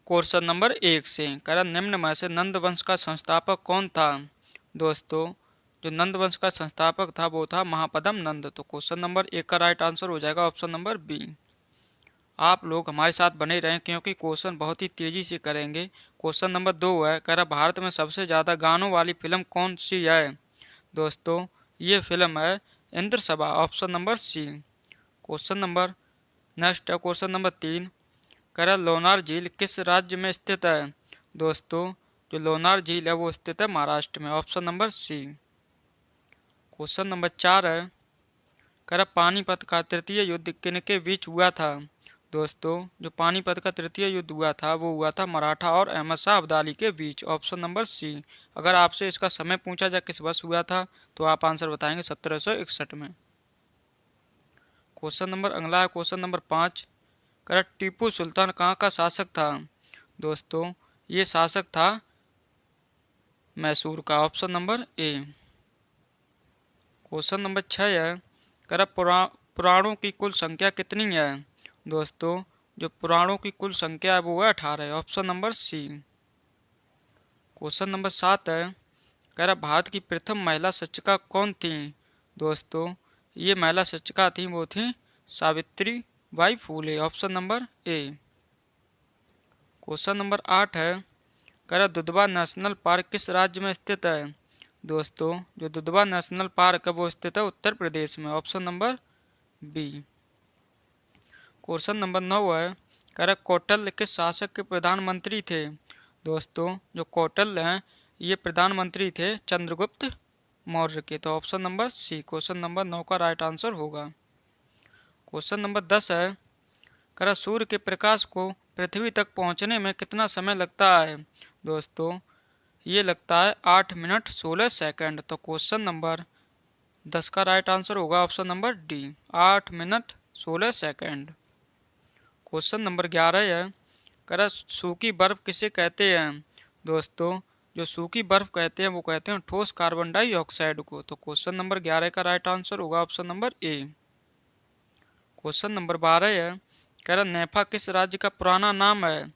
Question number 1 से कह रहा निम्न में से नंद वंश का संस्थापक कौन था। दोस्तों जो नंद वंश का संस्थापक था वो था महापद्म नंद। तो क्वेश्चन नंबर 1 का राइट आंसर हो जाएगा ऑप्शन नंबर बी। आप लोग हमारे साथ बने रहें क्योंकि क्वेश्चन बहुत ही तेजी से करेंगे। क्वेश्चन नंबर 2 है, कह रहा भारत में सबसे ज़्यादा गानों वाली फिल्म कौन सी है। दोस्तों ये फिल्म है Indrasabha, option number C. Question number next है क्वेश्चन नंबर 3, कह रहा लोनार झील किस राज्य में स्थित है। दोस्तों जो लोनार झील है वो स्थित है महाराष्ट्र में, option number C. Question number 4 है, कह रहा पानीपत का तृतीय युद्ध किनके बीच हुआ था। दोस्तों जो पानीपत का तृतीय युद्ध हुआ था वो हुआ था मराठा और अहमद शाह अब्दाली के बीच, ऑप्शन नंबर सी। अगर आपसे इसका समय पूछा जाए किस वर्ष हुआ था तो आप आंसर बताएंगे 1761 में। क्वेश्चन नंबर अगला है क्वेश्चन नंबर 5, कह रहा टीपू सुल्तान कहाँ का शासक था। दोस्तों ये शासक था मैसूर का, ऑप्शन नंबर ए। क्वेश्चन नंबर 6 है, कह रहा पुराणों की कुल संख्या कितनी है। दोस्तों जो पुराणों की कुल संख्या है वो है 18, option number C. Question number 7 है, कह रहा भारत की प्रथम महिला शिक्षिका कौन थी। दोस्तों ये महिला शिक्षिका थी वो थी Savitri by Phule, option number A. Question number 8 है, कह रहा दुधवा नेशनल पार्क किस राज्य में स्थित है। दोस्तों जो दुधवा नेशनल पार्क है वो स्थित है उत्तर प्रदेश में, option number B. Question number 9 है, कह रहा कौटिल्य किस शासक के प्रधानमंत्री थे। दोस्तों जो कौटिल्य हैं ये प्रधानमंत्री थे चंद्रगुप्त मौर्य के, तो option number C question number 9 का राइट आंसर होगा। क्वेश्चन नंबर 10 है, कह रहा सूर्य के प्रकाश को पृथ्वी तक पहुंचने में कितना समय लगता है। दोस्तों ये लगता है 8 मिनट 16 सेकंड, तो क्वेश्चन नंबर 10 का राइट आंसर होगा option number D, 8 minute 16 second. Question number 11 है, कह रहा सूखी बर्फ किसे कहते हैं। दोस्तों जो सूखी बर्फ कहते हैं वो कहते हैं ठोस कार्बन डाइऑक्साइड को, तो क्वेश्चन नंबर 11 का राइट आंसर होगा ऑप्शन नंबर ए। क्वेश्चन नंबर 12 है, कह रहा नेफा किस राज्य का पुराना नाम है।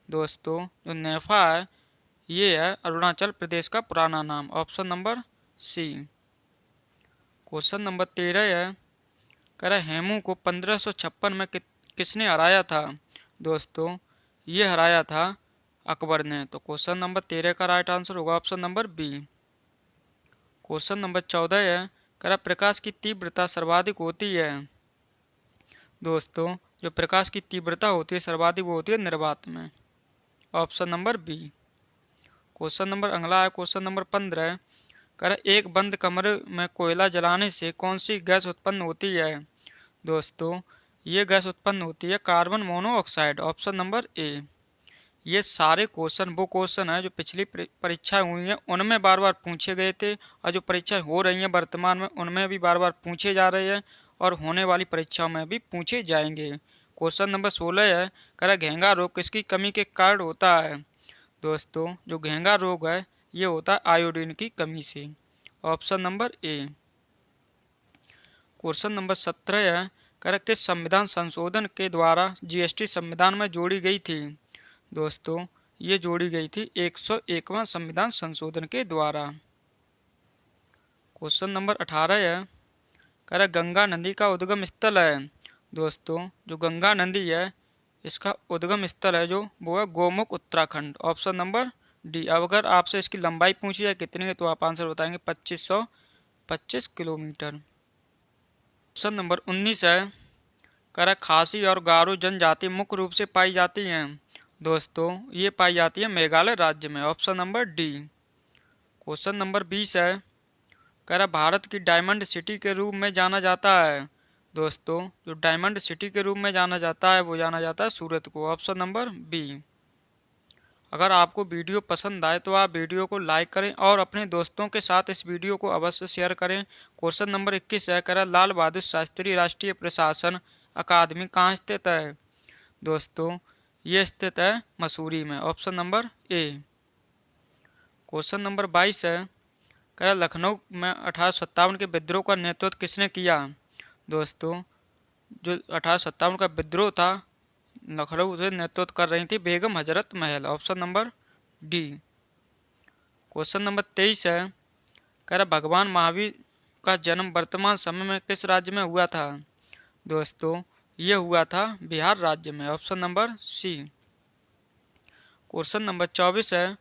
दोस्तों जो नेफा है ये है अरुणाचल प्रदेश का पुराना नाम, option number C. Question number 13 है, कह रहा हेमू को 1556 में किसने हराया था। दोस्तों ये हराया था अकबर ने, तो क्वेश्चन नंबर 13 का राइट आंसर होगा option number B. Question number 14 है, कह रहा प्रकाश की तीव्रता सर्वाधिक होती है। दोस्तों जो प्रकाश की तीव्रता होती है सर्वाधिक वो होती है निर्वात में, option number B. Question number अगला है क्वेश्चन नंबर 15, कह रहा एक बंद कमरे में कोयला जलाने से कौन सी गैस उत्पन्न होती है। दोस्तों ये गैस उत्पन्न होती है कार्बन मोनोऑक्साइड, ऑप्शन नंबर ए। ये सारे क्वेश्चन वो क्वेश्चन है जो पिछली परीक्षाएं हुई हैं उनमें बार बार पूछे गए थे और जो परीक्षाएं हो रही हैं वर्तमान में उनमें भी बार बार पूछे जा रहे हैं और होने वाली परीक्षाओं में भी पूछे जाएंगे। क्वेश्चन नंबर 16 है, कह रहा घेंघा रोग किसकी कमी के कारण होता है। दोस्तों जो घेंघा रोग है ये होता है आयोडीन की कमी से, ऑप्शन नंबर ए। क्वेश्चन नंबर 17 है, कह रहा किस संविधान संशोधन के द्वारा जीएसटी संविधान में जोड़ी गई थी। दोस्तों ये जोड़ी गई थी 101वां संविधान संशोधन के द्वारा। क्वेश्चन नंबर 18 है, कह रहा गंगा नदी का उद्गम स्थल है। दोस्तों जो गंगा नदी है इसका उद्गम स्थल है जो वो है Gomukh Uttarakhand, option number D. अब अगर आपसे इसकी लंबाई पूछी है कितनी है तो आप आंसर बताएंगे 2525 किलोमीटर। क्वेश्चन नंबर 19 है, कह रहा खासी और गारो जनजाति मुख्य रूप से पाई जाती हैं। दोस्तों ये पाई जाती है मेघालय राज्य में, option number D. Question number 20 है, कह रहा भारत की डायमंड सिटी के रूप में जाना जाता है। दोस्तों जो डायमंड सिटी के रूप में जाना जाता है वो जाना जाता है सूरत को, ऑप्शन नंबर बी। अगर आपको वीडियो पसंद आए तो आप वीडियो को लाइक करें और अपने दोस्तों के साथ इस वीडियो को अवश्य शेयर करें। क्वेश्चन नंबर 21 है, कह रहा लाल बहादुर शास्त्री राष्ट्रीय प्रशासन अकादमी कहाँ स्थित है। दोस्तों ये स्थित है मसूरी में, ऑप्शन नंबर ए। क्वेश्चन नंबर 22 है, कह रहा लखनऊ में 1857 के विद्रोह का नेतृत्व किसने किया। दोस्तों जो 1857 का विद्रोह था लखनऊ से नेतृत्व कर रही थी Begum Hazrat Mahal, option number D. Question number 23 है, कह रहा भगवान महावीर का जन्म वर्तमान समय में किस राज्य में हुआ था? दोस्तों ये हुआ था बिहार राज्य में, option number C. Question number 24 है,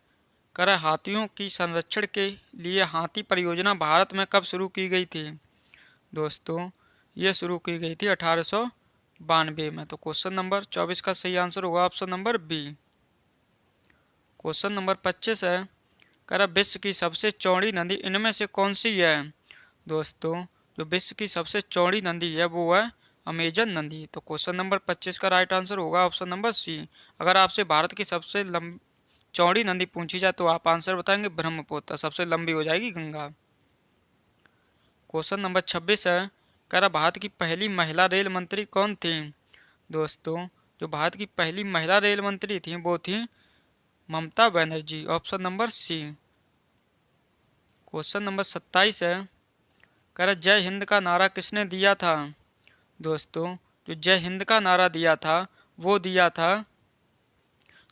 कह रहा हाथियों की संरक्षण के लिए हाथी परियोजना भारत में कब शुरू की गई थी? दोस्तों ये शुरू की गई थी 1892 में। तो क्वेश्चन नंबर 24 का सही आंसर होगा option number B. Question number 25 है, कह रहा विश्व की सबसे चौड़ी नदी इनमें से कौन सी है? दोस्तों जो विश्व की सबसे चौड़ी नदी है वो है अमेजन नदी। तो क्वेश्चन नंबर 25 का राइट आंसर होगा ऑप्शन नंबर सी। अगर आपसे भारत की सबसे चौड़ी नदी पूछी जाए तो आप आंसर बताएंगे ब्रह्मपुत्र, सबसे लंबी हो जाएगी गंगा। क्वेश्चन नंबर 26 है, कह रहा भारत की पहली महिला रेल मंत्री कौन थी? दोस्तों जो भारत की पहली महिला रेल मंत्री थी वो थी Mamata Banerjee, option number C. Question number 27 है, कह रहा जय हिंद का नारा किसने दिया था? दोस्तों जो जय हिंद का नारा दिया था वो दिया था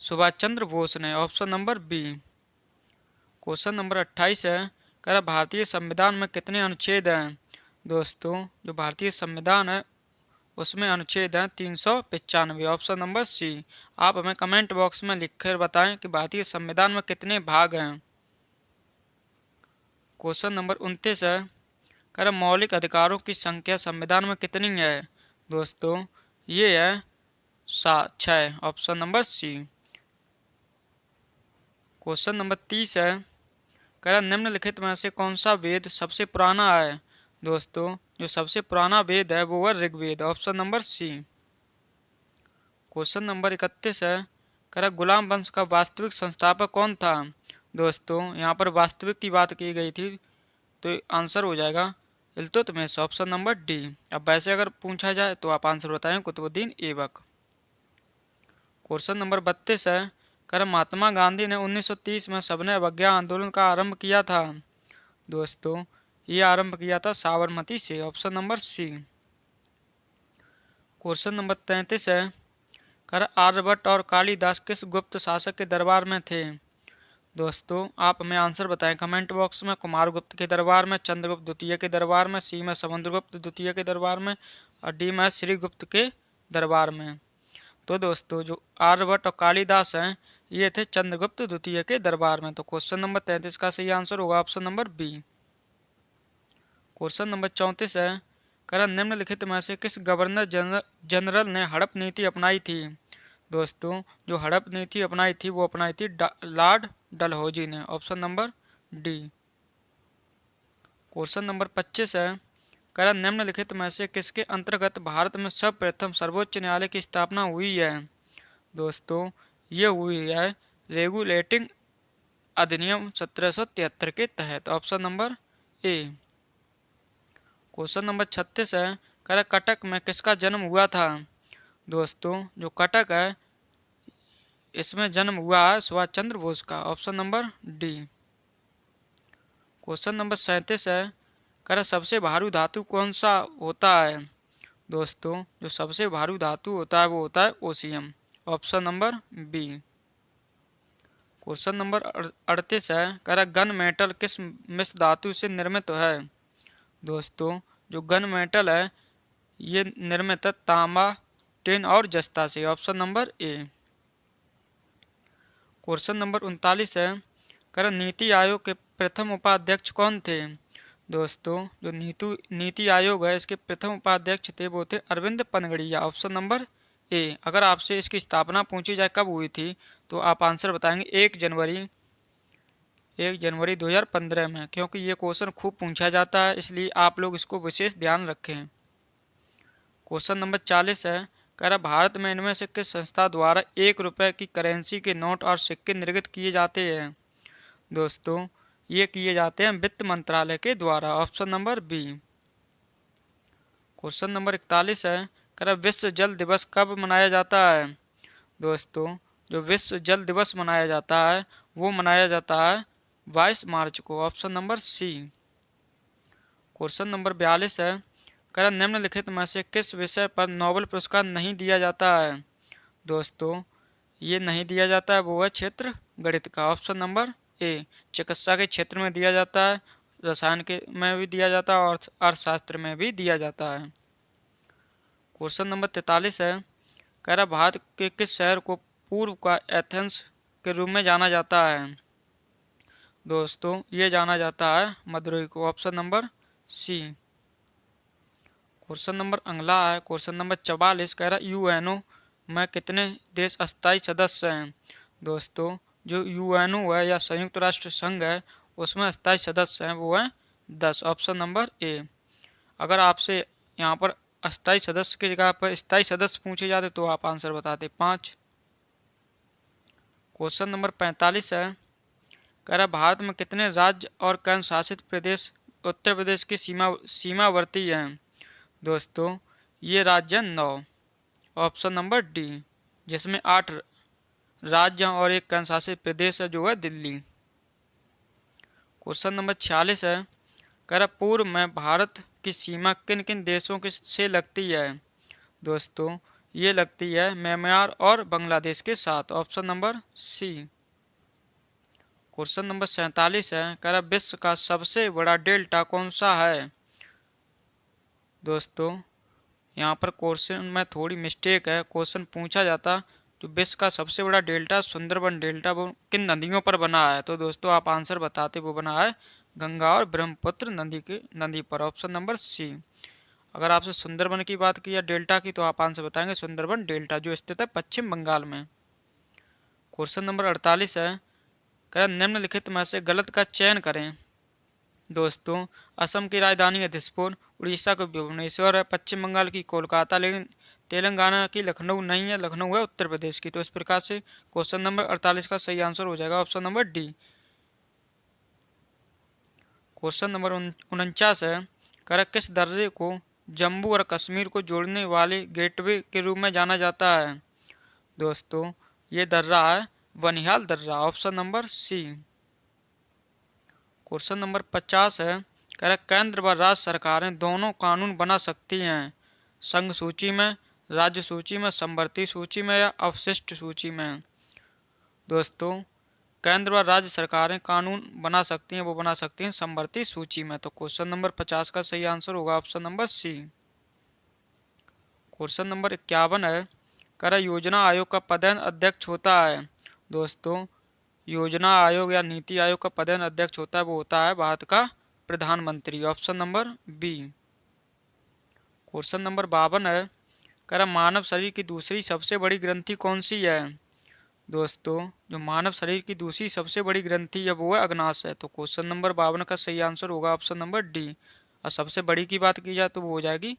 सुभाष चंद्र बोस ने, option number B. Question number 28 है, कह रहा भारतीय संविधान में कितने अनुच्छेद हैं? दोस्तों जो भारतीय संविधान है उसमें अनुच्छेद हैं 395, ऑप्शन नंबर सी। आप हमें कमेंट बॉक्स में लिखकर बताएं कि भारतीय संविधान में कितने भाग हैं। क्वेश्चन नंबर 29 है, कह रहा मौलिक अधिकारों की संख्या संविधान में कितनी है? दोस्तों ये है 6, option number C. Question number 30 है, कह रहा निम्नलिखित में से कौन सा वेद सबसे पुराना है? दोस्तों जो सबसे पुराना वेद है वो है Rigveda, option number C. Question number 31 है, कह रहा गुलाम वंश का वास्तविक संस्थापक कौन था? दोस्तों यहाँ पर वास्तविक की बात की गई थी तो आंसर हो जाएगा इल्तुतमिश, ऑप्शन नंबर डी। अब वैसे अगर पूछा जाए तो आप आंसर बताएं कुतुबुद्दीन ऐबक। क्वेश्चन नंबर 32 है, कह रहा महात्मा गांधी ने 1930 में सविनय अवज्ञा आंदोलन का आरंभ किया था? दोस्तों ये आरंभ किया था साबरमती से, option number C. Question number 33 है, कह रहा आर्यभट्ट और कालिदास किस गुप्त शासक के दरबार में थे? दोस्तों आप हमें आंसर बताएं कमेंट बॉक्स में। कुमारगुप्त के दरबार में, चंद्रगुप्त द्वितीय के दरबार में, सी में समुद्रगुप्त द्वितीय के दरबार में और डी में श्रीगुप्त के दरबार में। तो दोस्तों जो आर्यभट्ट और कालिदास हैं ये थे चंद्रगुप्त द्वितीय के दरबार में। तो क्वेश्चन नंबर 33 का सही आंसर होगा option number B. Question number 34 है, कह रहा निम्नलिखित में से किस गवर्नर जनरल ने हड़प नीति अपनाई थी? दोस्तों जो हड़प नीति अपनाई थी वो अपनाई थी लॉर्ड डलहौजी ने, option number D. Question number 25 है, कह रहा निम्नलिखित में से किसके अंतर्गत भारत में सर्वप्रथम सर्वोच्च न्यायालय की स्थापना हुई है? दोस्तों ये हुई है रेगुलेटिंग अधिनियम 1773 के तहत, ऑप्शन नंबर ए। क्वेश्चन नंबर 36 है, कह रहा कटक में किसका जन्म हुआ था? दोस्तों जो कटक है इसमें जन्म हुआ है सुभाष चंद्र बोस का, option number D. Question number 37 है, कह रहा सबसे भारी धातु कौन सा होता है? दोस्तों जो सबसे भारी धातु होता है वो होता है ओसियम, option number B. Question number 38 है, कह रहा गन मेटल किस मिश्र धातु से निर्मित है? दोस्तों जो गन मेटल है ये निर्मित है तांबा, टिन और जस्ता से, ऑप्शन नंबर ए। क्वेश्चन नंबर 39 है, कह रहा नीति आयोग के प्रथम उपाध्यक्ष कौन थे? दोस्तों जो नीति आयोग है इसके प्रथम उपाध्यक्ष थे वो थे Arvind Panagariya, option number A. अगर आपसे इसकी स्थापना पूछी जाए कब हुई थी तो आप आंसर बताएंगे 1 जनवरी 2015 में, क्योंकि ये क्वेश्चन खूब पूछा जाता है इसलिए आप लोग इसको विशेष ध्यान रखें। क्वेश्चन नंबर 40 है, कह रहा भारत में इनमें से किस संस्था द्वारा 1 रुपये की करेंसी के नोट और सिक्के निर्गत किए जाते हैं? दोस्तों ये किए जाते हैं वित्त मंत्रालय के द्वारा, option number B. Question number 41 है, कह रहा विश्व जल दिवस कब मनाया जाता है? दोस्तों जो विश्व जल दिवस मनाया जाता है वो मनाया जाता है 22 मार्च को, option number C. Question number 42 है, कह रहा निम्नलिखित में से किस विषय पर नोबेल पुरस्कार नहीं दिया जाता है? दोस्तों ये नहीं दिया जाता है, वो है क्षेत्र गणित का। ऑप्शन नंबर ए। चिकित्सा के क्षेत्र में दिया जाता है, रसायन के में भी दिया जाता है और अर्थशास्त्र में भी दिया जाता है। क्वेश्चन नंबर 43 है, कह रहा भारत के किस शहर को पूर्व का एथेंस के रूप में जाना जाता है? दोस्तों ये जाना जाता है मदुरई को। Option number C. Question number अगला है क्वेश्चन नंबर 44, कह रहा यूएनओ में कितने देश अस्थायी सदस्य हैं? दोस्तों जो यूएनओ है या संयुक्त राष्ट्र संघ है उसमें अस्थायी सदस्य हैं वो हैं 10। Option number A. अगर आपसे यहाँ पर अस्थायी सदस्य की जगह पर स्थायी सदस्य पूछे जाते तो आप आंसर बताते 5। क्वेश्चन नंबर 45 है, कह रहा भारत में कितने राज्य और केंद्र शासित प्रदेश उत्तर प्रदेश की सीमावर्ती हैं? दोस्तों ये राज्य 9। ऑप्शन नंबर डी, जिसमें 8 राज्य और एक केंद्र शासित प्रदेश है जो है दिल्ली। क्वेश्चन नंबर 46 है, कह रहा पूर्व में भारत की सीमा किन किन देशों के से लगती है? दोस्तों ये लगती है म्यांमार और बांग्लादेश के साथ। Option number C. Question number 47 है, कह रहा विश्व का सबसे बड़ा डेल्टा कौन सा है? दोस्तों यहाँ पर क्वेश्चन में थोड़ी मिस्टेक है। क्वेश्चन पूछा जाता तो विश्व का सबसे बड़ा डेल्टा सुंदरबन डेल्टा वो किन नदियों पर बना है? तो दोस्तों आप आंसर बताते वो बना है गंगा और ब्रह्मपुत्र नदी पर। Option number C. अगर आपसे सुंदरबन की बात की या डेल्टा की तो आप आंसर बताएंगे सुंदरबन डेल्टा जो स्थित है पश्चिम बंगाल में। क्वेश्चन नंबर 48 है, कह निम्नलिखित में से गलत का चयन करें। दोस्तों असम की राजधानी है दिसपुर, उड़ीसा का भुवनेश्वर है, पश्चिम बंगाल की कोलकाता, लेकिन तेलंगाना की लखनऊ नहीं है, लखनऊ है उत्तर प्रदेश की। तो इस प्रकार से क्वेश्चन नंबर 48 का सही आंसर हो जाएगा option number D. Question number 49 है, कर किस दर्रे को जम्मू और कश्मीर को जोड़ने वाले गेटवे के रूप में जाना जाता है? दोस्तों ये दर्रा है बनिहाल दर्रा। Option number C. Question number 50 है, कह रहा केंद्र व राज्य सरकारें दोनों कानून बना सकती हैं संघ सूची में, राज्य सूची में, समवर्ती सूची में या अवशिष्ट सूची में? दोस्तों केंद्र व राज्य सरकारें कानून बना सकती हैं, वो बना सकती हैं समवर्ती सूची में। तो क्वेश्चन नंबर 50 का सही आंसर होगा option number C. Question number 51 है, कह रहा योजना आयोग का पदेन अध्यक्ष होता है? दोस्तों योजना आयोग या नीति आयोग का पदेन अध्यक्ष होता है वो होता है भारत का प्रधानमंत्री। Option number B. Question number 52 है, कह रहा मानव शरीर की दूसरी सबसे बड़ी ग्रंथि कौन सी है? दोस्तों जो मानव शरीर की दूसरी सबसे बड़ी ग्रंथि है वो है अग्नाशय है। तो क्वेश्चन नंबर 52 का सही आंसर होगा ऑप्शन नंबर डी। और सबसे बड़ी की बात की जाए तो वो हो जाएगी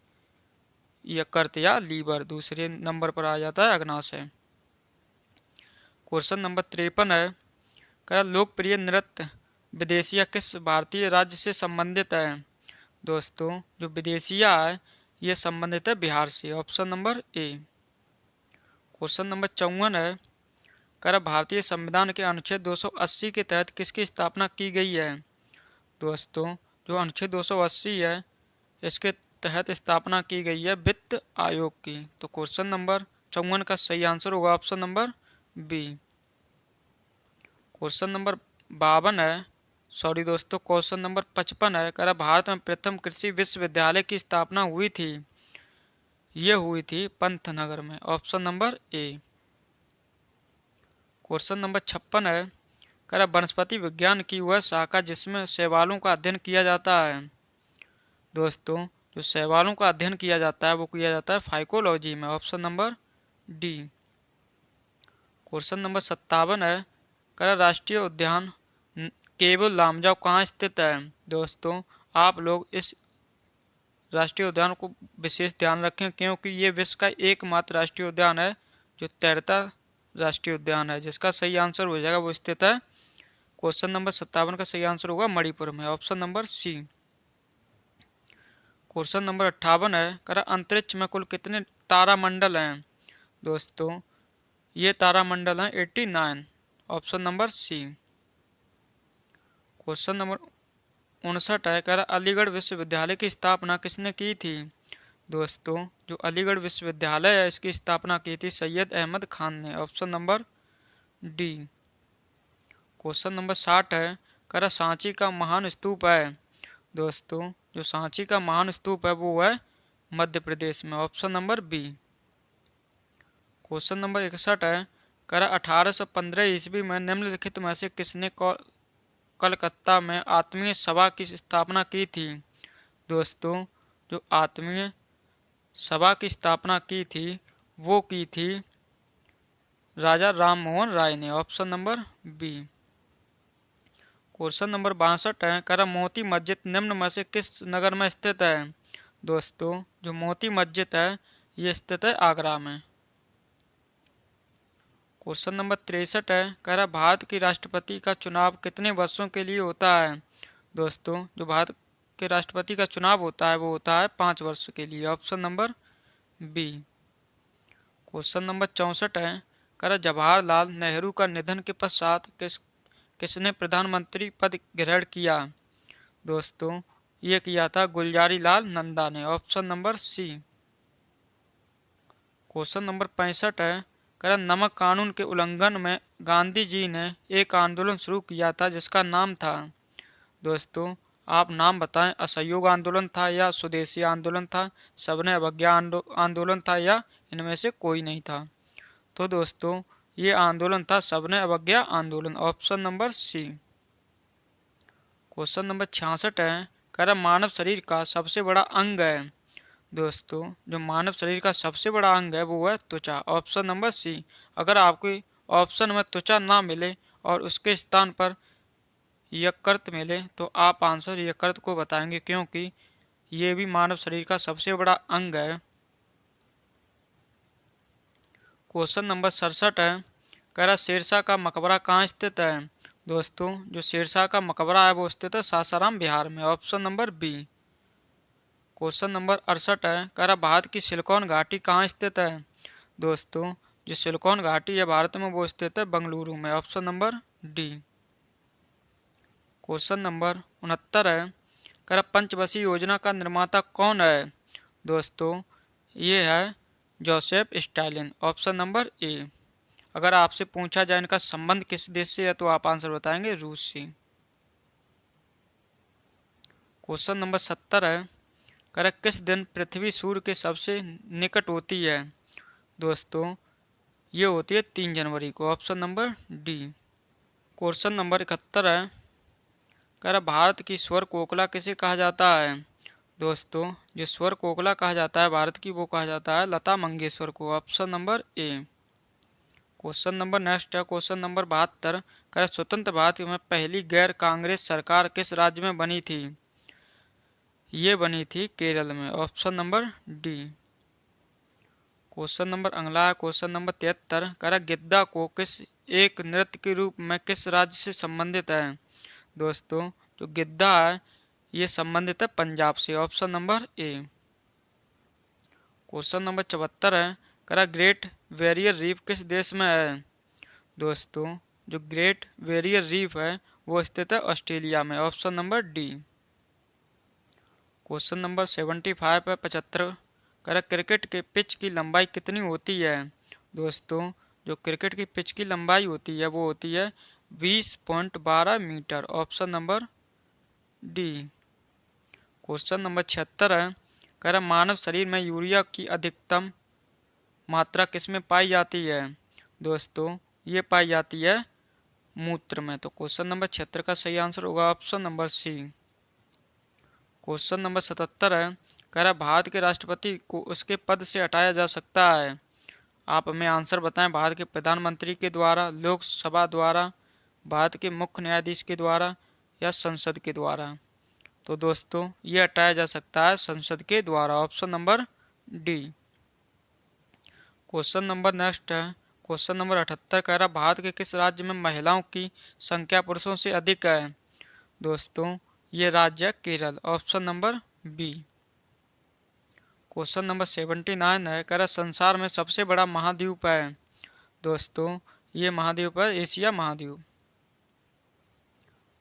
यकृत या लीवर, दूसरे नंबर पर आ जाता है अग्नाशय। क्वेश्चन नंबर 53 है, कह लोकप्रिय नृत्य विदेशिया किस भारतीय राज्य से संबंधित है? दोस्तों जो विदेशिया है ये संबंधित है बिहार से। ऑप्शन नंबर ए। क्वेश्चन नंबर 54 है, कह भारतीय संविधान के अनुच्छेद 280 के तहत किसकी स्थापना की गई है? दोस्तों जो अनुच्छेद 280 है इसके तहत स्थापना की गई है वित्त आयोग की। तो क्वेश्चन नंबर 54 का सही आंसर होगा option number B. Question number 52 है, सॉरी दोस्तों क्वेश्चन नंबर 55 है, कह रहा भारत में प्रथम कृषि विश्वविद्यालय की स्थापना हुई थी? ये हुई थी पंतनगर में। ऑप्शन नंबर ए। क्वेश्चन नंबर 56 है, कह रहा वनस्पति विज्ञान की वह शाखा जिसमें शैवालों का अध्ययन किया जाता है? दोस्तों जो शैवालों का अध्ययन किया जाता है वो किया जाता है फाइकोलॉजी में। Option number D. Question number 57 है, कह रहा राष्ट्रीय उद्यान केबुल लामजाओ कहाँ स्थित है? दोस्तों आप लोग इस राष्ट्रीय उद्यान को विशेष ध्यान रखें क्योंकि ये विश्व का एकमात्र राष्ट्रीय उद्यान है जो तैरता राष्ट्रीय उद्यान है, जिसका सही आंसर हो जाएगा वो स्थित है क्वेश्चन नंबर 57 का सही आंसर होगा मणिपुर में। Option number C. Question number 58 है, कह अंतरिक्ष में कुल कितने तारामंडल हैं? दोस्तों ये तारामंडल हैं 89। Option number C. Question number 59 है, कह रहा अलीगढ़ विश्वविद्यालय की स्थापना किसने की थी? दोस्तों जो अलीगढ़ विश्वविद्यालय है इसकी स्थापना की थी सैयद अहमद खान ने। Option number D. Question number 60 है, करा सांची का महान स्तूप है। दोस्तों जो सांची का महान स्तूप है वो है मध्य प्रदेश में। Option number B. Question number 61 है, करा 1815 ईस्वी में निम्नलिखित में से किसने कलकत्ता में आत्मीय सभा की स्थापना की थी। दोस्तों जो आत्मीय सभा की स्थापना की थी वो की थी राजा राम मोहन राय ने। Option number B. Question number 62 है, करा मोती मस्जिद निम्न में से किस नगर में स्थित है। दोस्तों जो मोती मस्जिद है ये स्थित है आगरा में। क्वेश्चन नंबर 63 है, करा भारत की राष्ट्रपति का चुनाव कितने वर्षों के लिए होता है। दोस्तों जो भारत के राष्ट्रपति का चुनाव होता है वो होता है 5 वर्ष के लिए। Option number B. Question number 64 है, करा जवाहरलाल नेहरू का निधन के पश्चात किसने प्रधानमंत्री पद ग्रहण किया। दोस्तों ये किया था गुलजारी लाल नंदा ने। Option number C. Question number 65 है, करा नमक कानून के उल्लंघन में गांधी जी ने एक आंदोलन शुरू किया था जिसका नाम था। दोस्तों आप नाम बताएं, असहयोग आंदोलन था या स्वदेशी आंदोलन था, सबने अवज्ञा आंदोलन था या इनमें से कोई नहीं था। तो दोस्तों ये आंदोलन था सबने अवज्ञा आंदोलन। Option number C. Question number 66 है, करा मानव शरीर का सबसे बड़ा अंग है। दोस्तों जो मानव शरीर का सबसे बड़ा अंग है वो है त्वचा। Option number C. अगर आपको ऑप्शन में त्वचा ना मिले और उसके स्थान पर यकृत मिले तो आप आंसर यकृत को बताएंगे, क्योंकि ये भी मानव शरीर का सबसे बड़ा अंग है। क्वेश्चन नंबर 67 है, करा शेरशाह का मकबरा कहाँ स्थित है। दोस्तों जो शेरशाह का मकबरा है वो स्थित है सासाराम बिहार में। Option number B. Question number 68 है, करा भारत की सिलिकॉन घाटी कहाँ स्थित है। दोस्तों जो सिलिकॉन घाटी है भारत में वो स्थित है बेंगलुरु में। Option number D. Question number 69 है, करा पंचवशी योजना का निर्माता कौन है। दोस्तों ये है Joseph Stalin. Option number A. अगर आपसे पूछा जाए इनका संबंध किस देश से है तो आप आंसर बताएंगे रूस से। क्वेश्चन नंबर 70 है, करा किस दिन पृथ्वी सूर्य के सबसे निकट होती है। दोस्तों ये होती है 3 जनवरी को। Option number D. Question number 71 है, करा भारत की स्वर कोकिला किसे कहा जाता है। दोस्तों जो स्वर कोकिला कहा जाता है भारत की वो कहा जाता है लता मंगेशकर को। ऑप्शन नंबर ए। क्वेश्चन नंबर नेक्स्ट है क्वेश्चन नंबर 72, करा स्वतंत्र भारत में पहली गैर कांग्रेस सरकार किस राज्य में बनी थी। ये बनी थी केरल में। Option number D. Question number अगला है क्वेश्चन नंबर 73, करा गिद्दा को किस एक नृत्य के रूप में किस राज्य से संबंधित है। दोस्तों जो गिद्दा है ये संबंधित है पंजाब से। ऑप्शन नंबर ए। क्वेश्चन नंबर 74 है, करा ग्रेट बैरियर रीफ किस देश में है। दोस्तों जो ग्रेट बैरियर रीफ है वो स्थित है ऑस्ट्रेलिया में। Option number D. Question number 75 है 75, करा क्रिकेट के पिच की लंबाई कितनी होती है। दोस्तों जो क्रिकेट की पिच की लंबाई होती है वो होती है 20.12 metre. Option number D. Question number 76 है, करा मानव शरीर में यूरिया की अधिकतम मात्रा किसमें पाई जाती है। दोस्तों ये पाई जाती है मूत्र में। तो क्वेश्चन नंबर 76 का सही आंसर होगा option number C. Question number 77 है, करा भारत के राष्ट्रपति को उसके पद से हटाया जा सकता है। आप हमें आंसर बताएं, भारत के प्रधानमंत्री के द्वारा, लोकसभा द्वारा, भारत के मुख्य न्यायाधीश के द्वारा या संसद के द्वारा। तो दोस्तों ये हटाया जा सकता है संसद के द्वारा। Option number D. Question number next है क्वेश्चन नंबर 78, कह रहा भारत के किस राज्य में महिलाओं की संख्या पुरुषों से अधिक है। दोस्तों ये राज्य है Kerala. Option number B. Question number 79 है, कह रहा संसार में सबसे बड़ा महाद्वीप है। दोस्तों ये महाद्वीप है एशिया महाद्वीप।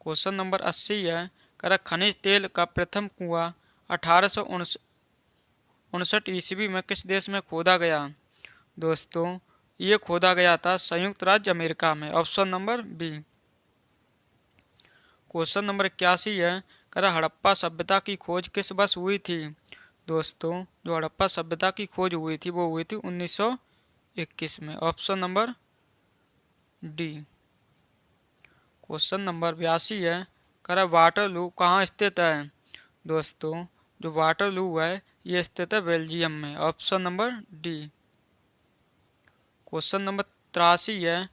क्वेश्चन नंबर 80 है, कह रहा खनिज तेल का प्रथम कुआं 1869 1959 ईस्वी में किस देश में खोदा गया? दोस्तों ये खोदा गया था संयुक्त राज्य अमेरिका में। Option number B. Question number 81 है, हड़प्पा सभ्यता की खोज किस वर्ष हुई थी? दोस्तों जो हड़प्पा सभ्यता की खोज हुई थी वो हुई थी 1921 में। Option number D. Question number 82 है, वाटरलू कहाँ स्थित है? दोस्तों जो वाटरलू है ये स्थित है बेल्जियम में। Option number D. Question number 83 है,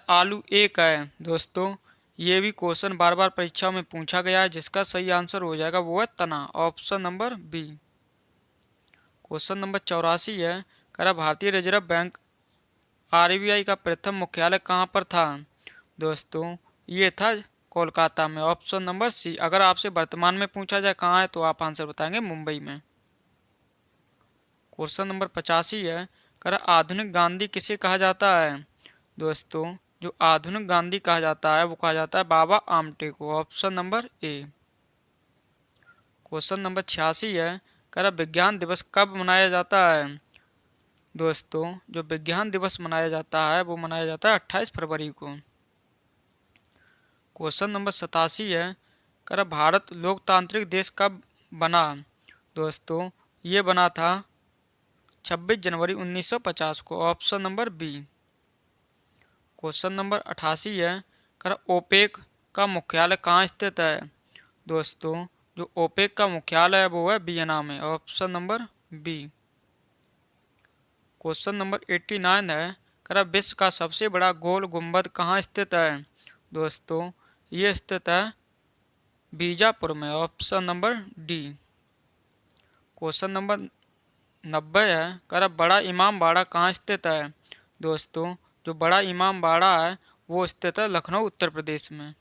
आलू एक है? दोस्तों ये भी क्वेश्चन बार बार परीक्षाओं में पूछा गया है, जिसका सही आंसर हो जाएगा वो है तना। Option number B. Question number 84 है, भारतीय रिजर्व बैंक आरबीआई का प्रथम मुख्यालय कहाँ पर था? दोस्तों ये था कोलकाता में। Option number C. अगर आपसे वर्तमान में पूछा जाए कहाँ है तो आप आंसर बताएंगे मुंबई में। क्वेश्चन नंबर 85 है, आधुनिक गांधी किसे कहा जाता है? दोस्तों जो आधुनिक गांधी कहा जाता है वो कहा जाता है बाबा आमटे को। ऑप्शन नंबर ए। क्वेश्चन नंबर 86 है, विज्ञान दिवस कब मनाया जाता है? दोस्तों जो विज्ञान दिवस मनाया जाता है वो मनाया जाता है 28 फरवरी को। क्वेश्चन नंबर 87 है, भारत लोकतांत्रिक देश कब बना? दोस्तों ये बना था 26 जनवरी 1950 को। Option number B. Question number 88 है, ओपेक का मुख्यालय कहाँ स्थित है? दोस्तों जो ओपेक का मुख्यालय है वो है वियना में। Option number B. Question number 89 है, विश्व का सबसे बड़ा गोल गुंबद कहाँ स्थित है? दोस्तों ये स्थित है बीजापुर में। Option number D. Question number 90 है, बड़ा इमाम बाड़ा कहाँ स्थित है? दोस्तों जो बड़ा इमाम बाड़ा है वो स्थित है लखनऊ उत्तर प्रदेश में।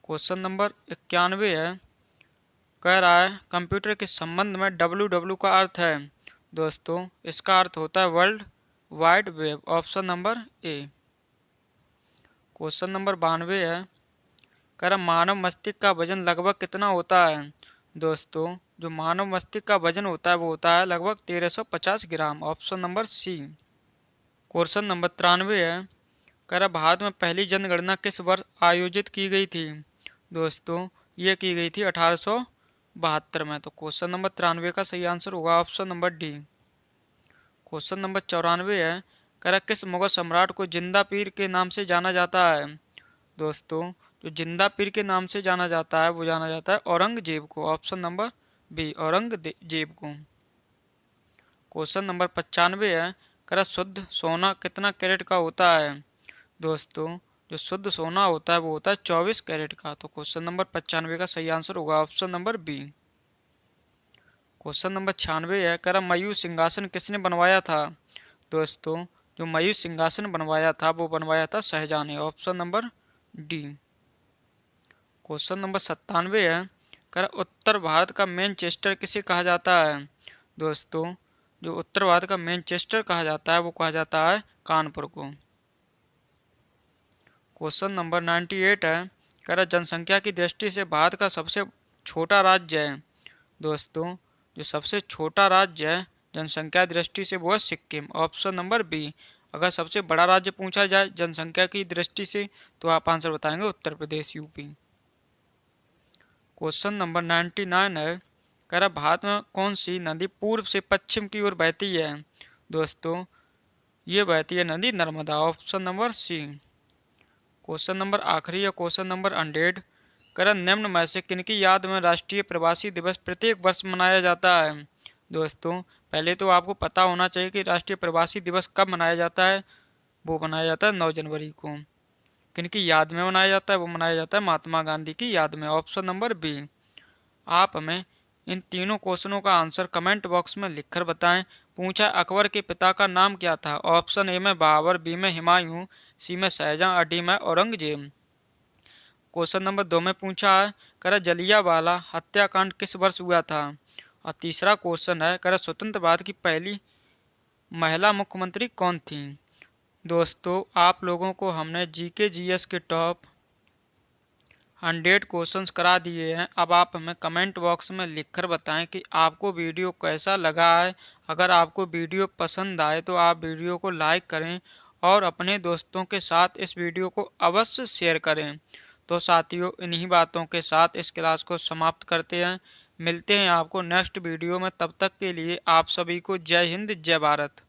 क्वेश्चन नंबर 91 है, कह रहा है कंप्यूटर के संबंध में www का अर्थ है? दोस्तों इसका अर्थ होता है world wide web. Option number ए। क्वेश्चन नंबर 92 है, मानव मस्तिष्क का वजन लगभग कितना होता है? दोस्तों जो मानव मस्तिष्क का वजन होता है वो होता है लगभग 1350 gram. Option number C. Question number 93 है, भारत में पहली जनगणना किस वर्ष आयोजित की गई थी? दोस्तों ये की गई थी 1872 में। तो क्वेश्चन नंबर 93 का सही आंसर होगा option number D. Question number 94 है, किस मुगल सम्राट को जिंदा पीर के नाम से जाना जाता है? दोस्तों जो जिंदा पीर के नाम से जाना जाता है वो जाना जाता है औरंगजेब को। ऑप्शन नंबर बी औरंगजेब को। क्वेश्चन नंबर 95 है, शुद्ध सोना कितना कैरेट का होता है? दोस्तों जो शुद्ध सोना होता है वो होता है 24 कैरेट का। तो क्वेश्चन नंबर 95 का सही आंसर होगा option number B. Question number 96 है, मयूर सिंहासन किसने बनवाया था? दोस्तों जो मयूर सिंहासन बनवाया था वो बनवाया था शाहजहां ने। Option number D. Question number 97 है, उत्तर भारत का मैनचेस्टर किसे कहा जाता है? दोस्तों जो उत्तर भारत का मैनचेस्टर कहा जाता है वो कहा जाता है कानपुर को। क्वेश्चन नंबर 98 है, जनसंख्या की दृष्टि से भारत का सबसे छोटा राज्य है? दोस्तों जो सबसे छोटा राज्य है जनसंख्या दृष्टि से वो है सिक्किम। Option number B. अगर सबसे बड़ा राज्य पूछा जाए जनसंख्या की दृष्टि से तो आप आंसर बताएंगे Uttar Pradesh UP. Question number 99 है, भारत में कौन सी नदी पूर्व से पश्चिम की ओर बहती है? दोस्तों ये बहती है नदी Narmada. Option number C. Question number आखिरी है क्वेश्चन नंबर 100, निम्न में से किनकी याद में राष्ट्रीय प्रवासी दिवस प्रत्येक वर्ष मनाया जाता है? दोस्तों पहले तो आपको पता होना चाहिए कि राष्ट्रीय प्रवासी दिवस कब मनाया जाता है। वो मनाया जाता है 9 जनवरी को। किनकी याद में मनाया जाता है? वो मनाया जाता है महात्मा गांधी की याद में। Option number B. आप हमें इन तीनों क्वेश्चनों का आंसर कमेंट बॉक्स में लिखकर बताएं। पूछा अकबर के पिता का नाम क्या था? ऑप्शन ए में बाबर, बी में हुमायूं, सी में शाहजहां और डी में औरंगजेब। क्वेश्चन नंबर 2 में पूछा है, जलियांवाला हत्याकांड किस वर्ष हुआ था? और तीसरा क्वेश्चन है, स्वतंत्र भारत की पहली महिला मुख्यमंत्री कौन थी? दोस्तों आप लोगों को हमने जीके जीएस के टॉप 100 क्वेश्चंस करा दिए हैं। अब आप हमें कमेंट बॉक्स में लिखकर बताएं कि आपको वीडियो कैसा लगा है। अगर आपको वीडियो पसंद आए तो आप वीडियो को लाइक करें और अपने दोस्तों के साथ इस वीडियो को अवश्य शेयर करें। तो साथियों, इन्हीं बातों के साथ इस क्लास को समाप्त करते हैं। मिलते हैं आपको नेक्स्ट वीडियो में। तब तक के लिए आप सभी को जय हिंद, जय भारत।